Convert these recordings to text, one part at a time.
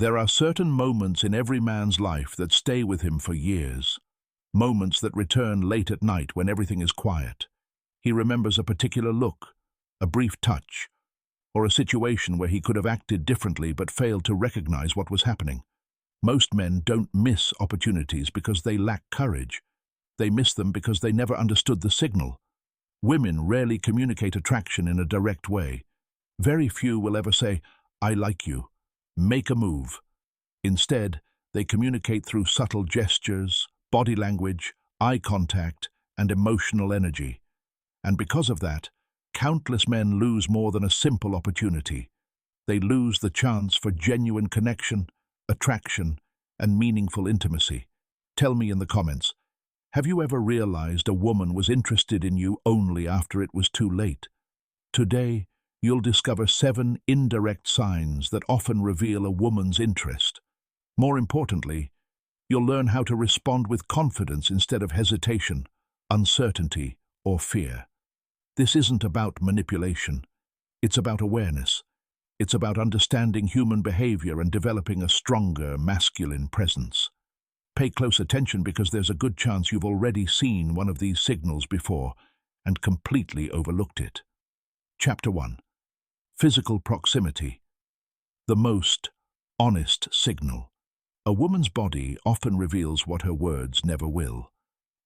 There are certain moments in every man's life that stay with him for years, moments that return late at night when everything is quiet. He remembers a particular look, a brief touch, or a situation where he could have acted differently but failed to recognize what was happening. Most men don't miss opportunities because they lack courage. They miss them because they never understood the signal. Women rarely communicate attraction in a direct way. Very few will ever say, "I like you. Make a move." Instead, they communicate through subtle gestures, body language, eye contact, and emotional energy. And because of that, countless men lose more than a simple opportunity. They lose the chance for genuine connection, attraction, and meaningful intimacy. Tell me in the comments, have you ever realized a woman was interested in you only after it was too late? Today, you'll discover 7 indirect signs that often reveal a woman's interest. More importantly, you'll learn how to respond with confidence instead of hesitation, uncertainty, or fear. This isn't about manipulation. It's about awareness. It's about understanding human behavior and developing a stronger masculine presence. Pay close attention because there's a good chance you've already seen one of these signals before and completely overlooked it. Chapter 1. Physical proximity. The most honest signal. A woman's body often reveals what her words never will.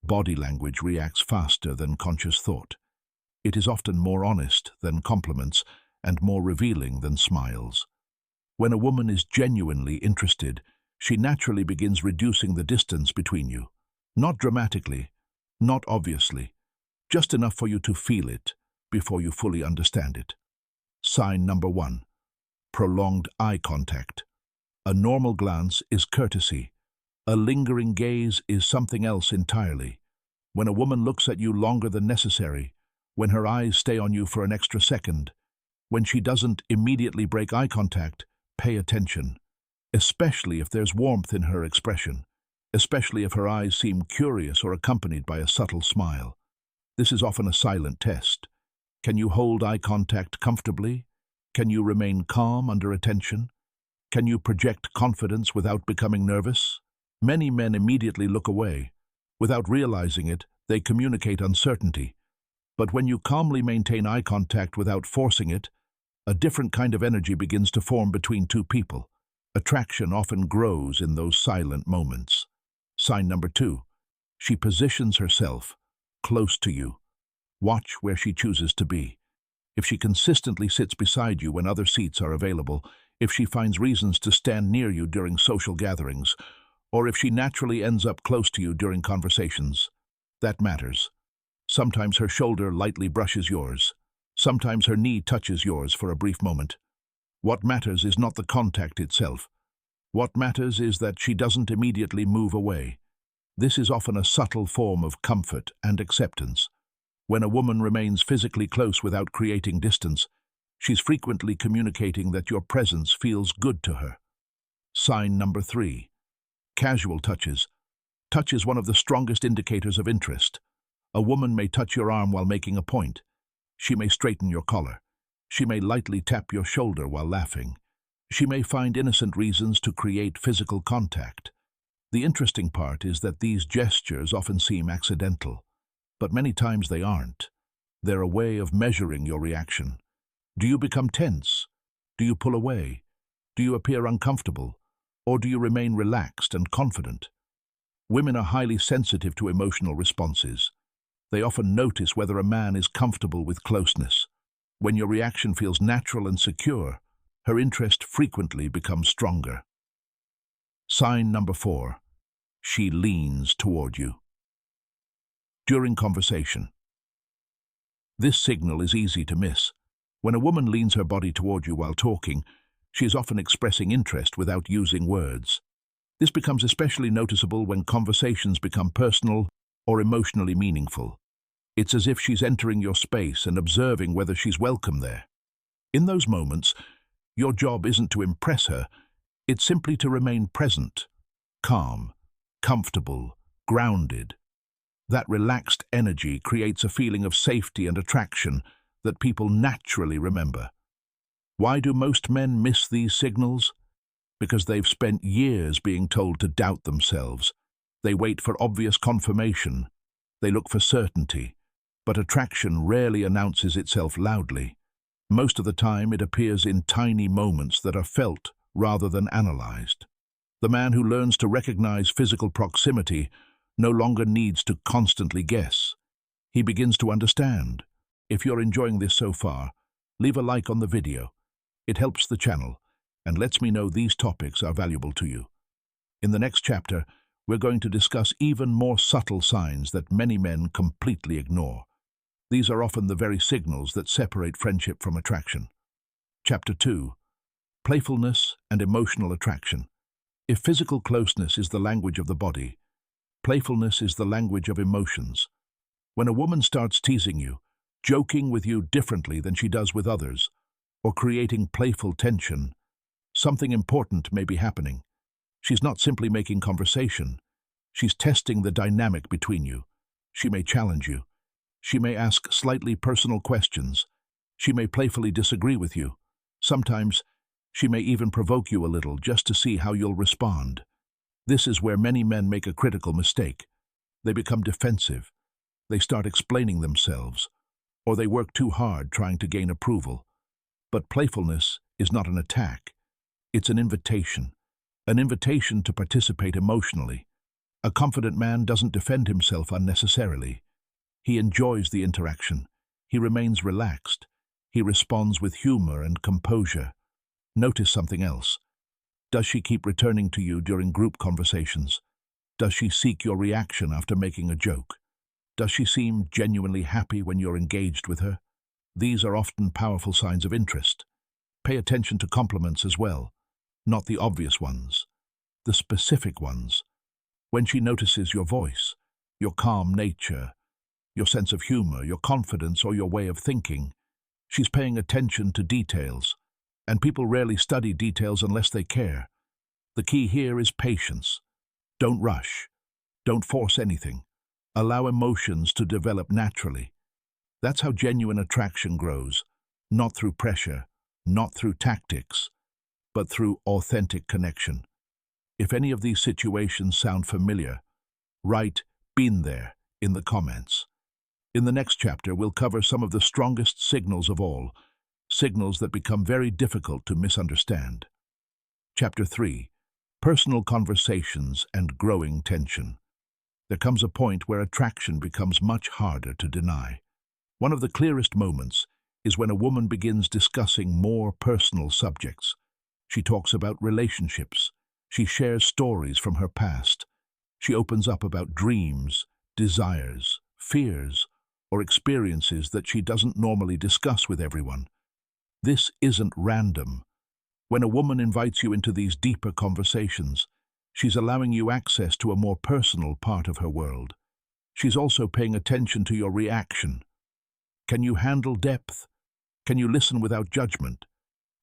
Body language reacts faster than conscious thought. It is often more honest than compliments and more revealing than smiles. When a woman is genuinely interested, she naturally begins reducing the distance between you. Not dramatically, not obviously, just enough for you to feel it before you fully understand it. Sign number 1. Prolonged eye contact. A normal glance is courtesy. A lingering gaze is something else entirely. When a woman looks at you longer than necessary, when her eyes stay on you for an extra second, when she doesn't immediately break eye contact, pay attention. Especially if there's warmth in her expression, especially if her eyes seem curious or accompanied by a subtle smile. This is often a silent test. Can you hold eye contact comfortably? Can you remain calm under attention? Can you project confidence without becoming nervous? Many men immediately look away. Without realizing it, they communicate uncertainty. But when you calmly maintain eye contact without forcing it, a different kind of energy begins to form between two people. Attraction often grows in those silent moments. Sign number 2. She positions herself close to you. Watch where she chooses to be. If she consistently sits beside you when other seats are available, if she finds reasons to stand near you during social gatherings, or if she naturally ends up close to you during conversations, that matters. Sometimes her shoulder lightly brushes yours. Sometimes her knee touches yours for a brief moment. What matters is not the contact itself. What matters is that she doesn't immediately move away. This is often a subtle form of comfort and acceptance. When a woman remains physically close without creating distance, she's frequently communicating that your presence feels good to her. Sign number 3. Casual touches. Touch is one of the strongest indicators of interest. A woman may touch your arm while making a point. She may straighten your collar. She may lightly tap your shoulder while laughing. She may find innocent reasons to create physical contact. The interesting part is that these gestures often seem accidental, but many times they aren't. They're a way of measuring your reaction. Do you become tense? Do you pull away? Do you appear uncomfortable? Or do you remain relaxed and confident? Women are highly sensitive to emotional responses. They often notice whether a man is comfortable with closeness. When your reaction feels natural and secure, her interest frequently becomes stronger. Sign number 4. She leans toward you. During conversation. This signal is easy to miss. When a woman leans her body toward you while talking, she is often expressing interest without using words. This becomes especially noticeable when conversations become personal or emotionally meaningful. It's as if she's entering your space and observing whether she's welcome there. In those moments, your job isn't to impress her, it's simply to remain present, calm, comfortable, grounded. That relaxed energy creates a feeling of safety and attraction that people naturally remember. Why do most men miss these signals? because they've spent years being told to doubt themselves. They wait for obvious confirmation. They look for certainty. But attraction rarely announces itself loudly. Most of the time it appears in tiny moments that are felt rather than analyzed. The man who learns to recognize physical proximity no longer needs to constantly guess. He begins to understand. If you're enjoying this so far, leave a like on the video. It helps the channel and lets me know these topics are valuable to you. In the next chapter, we're going to discuss even more subtle signs that many men completely ignore. These are often the very signals that separate friendship from attraction. Chapter 2. Playfulness and emotional attraction. If physical closeness is the language of the body, playfulness is the language of emotions. When a woman starts teasing you, joking with you differently than she does with others, or creating playful tension, something important may be happening. She's not simply making conversation. She's testing the dynamic between you. She may challenge you. She may ask slightly personal questions. She may playfully disagree with you. Sometimes, she may even provoke you a little just to see how you'll respond. This is where many men make a critical mistake. They become defensive. They start explaining themselves, or they work too hard trying to gain approval. But playfulness is not an attack. It's an invitation to participate emotionally. A confident man doesn't defend himself unnecessarily. He enjoys the interaction. He remains relaxed. He responds with humor and composure. Notice something else. Does she keep returning to you during group conversations? Does she seek your reaction after making a joke? Does she seem genuinely happy when you're engaged with her? These are often powerful signs of interest. Pay attention to compliments as well, not the obvious ones, the specific ones. When she notices your voice, your calm nature, your sense of humor, your confidence, or your way of thinking, she's paying attention to details, and people rarely study details unless they care. The key here is patience. Don't rush. Don't force anything. Allow emotions to develop naturally. That's how genuine attraction grows, not through pressure, not through tactics, but through authentic connection. If any of these situations sound familiar, write "been there" in the comments. In the next chapter, we'll cover some of the strongest signals of all, signals that become very difficult to misunderstand. Chapter 3. Personal conversations and growing tension. There comes a point where attraction becomes much harder to deny. One of the clearest moments is when a woman begins discussing more personal subjects. She talks about relationships. She shares stories from her past. She opens up about dreams, desires, fears, or experiences that she doesn't normally discuss with everyone. This isn't random. When a woman invites you into these deeper conversations, she's allowing you access to a more personal part of her world. She's also paying attention to your reaction. Can you handle depth? Can you listen without judgment?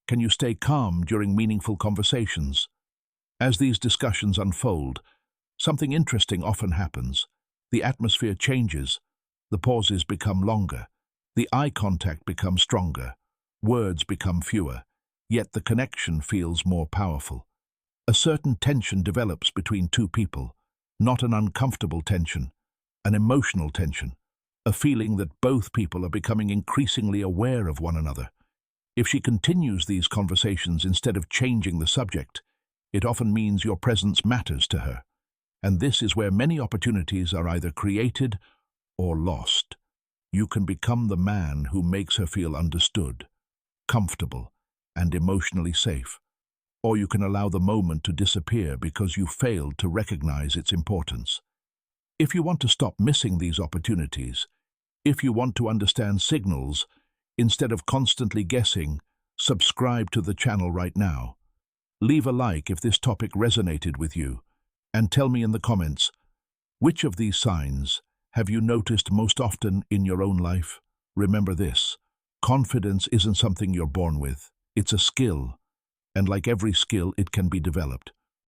Can you stay calm during meaningful conversations? As these discussions unfold, something interesting often happens. The atmosphere changes. The pauses become longer. The eye contact becomes stronger. Words become fewer. Yet the connection feels more powerful. A certain tension develops between two people, not an uncomfortable tension, an emotional tension, a feeling that both people are becoming increasingly aware of one another. If she continues these conversations instead of changing the subject, it often means your presence matters to her. And this is where many opportunities are either created or lost. You can become the man who makes her feel understood, comfortable, and emotionally safe. Or you can allow the moment to disappear because you failed to recognize its importance. If you want to stop missing these opportunities, if you want to understand signals, instead of constantly guessing, subscribe to the channel right now. Leave a like if this topic resonated with you, and tell me in the comments, which of these signs have you noticed most often in your own life? Remember this, confidence isn't something you're born with. It's a skill, and like every skill, it can be developed.